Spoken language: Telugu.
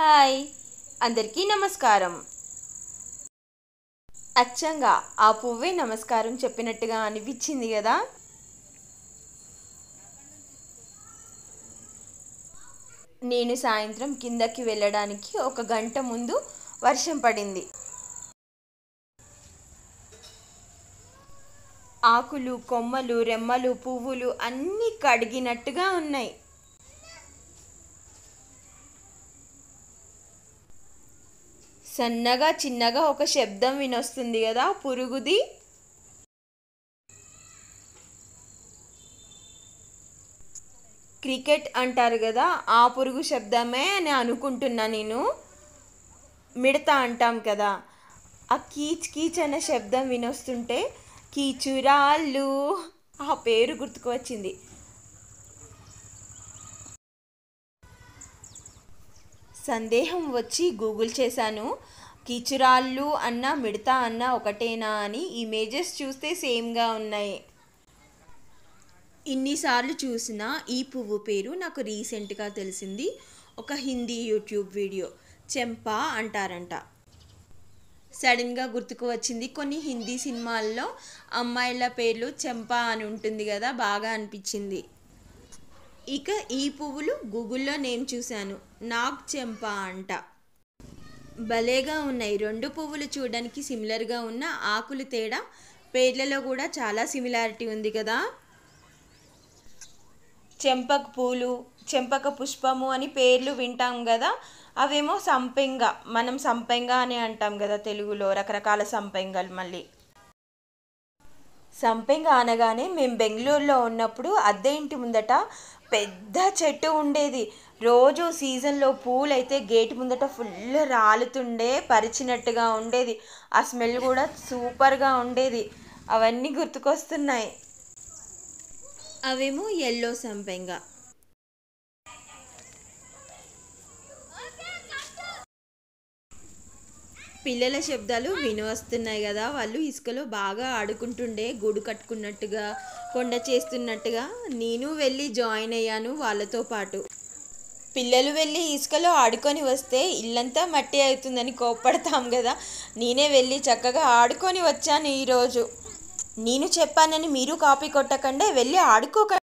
హాయ్ అందరికీ నమస్కారం. అచ్చంగా ఆ పువ్వే నమస్కారం చెప్పినట్టుగా అనిపించింది కదా. నేను సాయంత్రం కిందకి వెళ్ళడానికి ఒక గంట ముందు వర్షం పడింది. ఆకులు, కొమ్మలు, రెమ్మలు, పువ్వులు అన్నీ కడిగినట్టుగా ఉన్నాయి. సన్నగా చిన్నగా ఒక శబ్దం వినొస్తుంది కదా, పురుగుది. క్రికెట్ అంటారు కదా, ఆ పురుగు శబ్దమే అని అనుకుంటున్నా నేను. మిడత అంటాం కదా, ఆ కీచ్ కీచ్ అనే శబ్దం వినొస్తుంటే కీచురాళ్ళు ఆ పేరు గుర్తుకు వచ్చింది. సందేహం వచ్చి గూగుల్ చేశాను. కీచురాళ్ళు అన్న మిడత అన్న ఒకటేనా అని. ఇమేజెస్ చూస్తే సేమ్గా ఉన్నాయి. ఇన్నిసార్లు చూసిన ఈ పువ్వు పేరు నాకు రీసెంట్గా తెలిసింది. ఒక హిందీ యూట్యూబ్ వీడియో. చెంపా అంటారంట. సడన్గా గుర్తుకు వచ్చింది. కొన్ని హిందీ సినిమాల్లో అమ్మాయిల పేర్లు చెంపా అని ఉంటుంది కదా, బాగా అనిపించింది. ఇక ఈ పువ్వులు గూగుల్లో నేమ్ చూశాను, నాగ్ చెంపా అంట. భలేగా ఉన్నాయి. రెండు పువ్వులు చూడడానికి సిమిలర్గా ఉన్న ఆకులు తేడా, పేర్లలో కూడా చాలా సిమిలారిటీ ఉంది కదా. చెంపక పూలు, చెంపక పుష్పము అని పేర్లు వింటాం కదా, అవేమో సంపెంగ. మనం సంపెంగ అని అంటాం కదా తెలుగులో, రకరకాల సంపెంగలు. మళ్ళీ సంపెంగ అనగానే మేము బెంగళూరులో ఉన్నప్పుడు అద్దె ఇంటి ముందట పెద్ద చెట్టు ఉండేది. రోజు సీజన్లో పూలు అయితే గేటు ముందట ఫుల్ రాలుతుండే, పరిచినట్టుగా ఉండేది. ఆ స్మెల్ కూడా సూపర్గా ఉండేది. అవన్నీ గుర్తుకొస్తున్నాయి. అవేమో ఎల్లో సంపెంగ. పిల్లల శబ్దాలు వినవస్తున్నాయి కదా. వాళ్ళు ఇసుకలో బాగా ఆడుకుంటుండే, గూడు కట్టుకున్నట్టుగా, కొండ చేస్తున్నట్టుగా. నేను వెళ్ళి జాయిన్ అయ్యాను వాళ్ళతో పాటు. పిల్లలు వెళ్ళి ఇసుకలో ఆడుకొని వస్తే ఇల్లంతా మట్టి అవుతుందని కోప్పడతాం కదా, నేనే వెళ్ళి చక్కగా ఆడుకొని వచ్చాను ఈరోజు. నేను చెప్పానని మీరు కాపీ కొట్టకండే, వెళ్ళి ఆడుకోకండి.